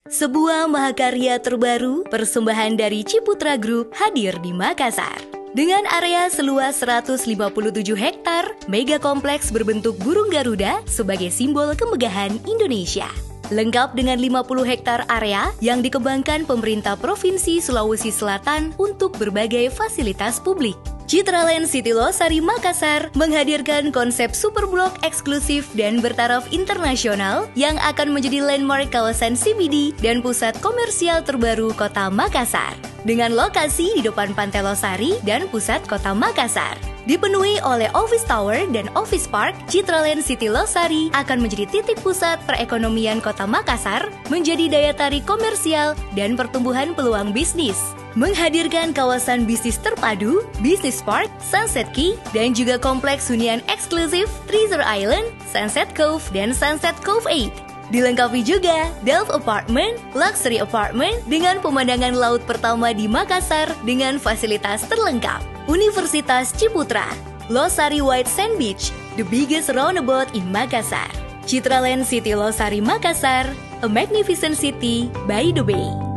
Sebuah mahakarya terbaru persembahan dari Ciputra Group hadir di Makassar. Dengan area seluas 157 hektar, mega kompleks berbentuk burung Garuda sebagai simbol kemegahan Indonesia. Lengkap dengan 50 hektar area yang dikembangkan pemerintah Provinsi Sulawesi Selatan untuk berbagai fasilitas publik. Citraland City Losari Makassar menghadirkan konsep super blok eksklusif dan bertaraf internasional yang akan menjadi landmark kawasan CBD dan pusat komersial terbaru Kota Makassar. Dengan lokasi di depan Pantai Losari dan pusat Kota Makassar. Dipenuhi oleh Office Tower dan Office Park, Citraland City Losari akan menjadi titik pusat perekonomian Kota Makassar, menjadi daya tarik komersial dan pertumbuhan peluang bisnis. Menghadirkan kawasan bisnis terpadu, Business Park, Sunset Key, dan juga kompleks hunian eksklusif Treasure Island, Sunset Cove, dan Sunset Cove 8. Dilengkapi juga Delft Apartment, Luxury Apartment dengan pemandangan laut pertama di Makassar dengan fasilitas terlengkap. Universitas Ciputra, Losari White Sand Beach, the biggest roundabout in Makassar. Citraland City Losari Makassar, a magnificent city by the bay.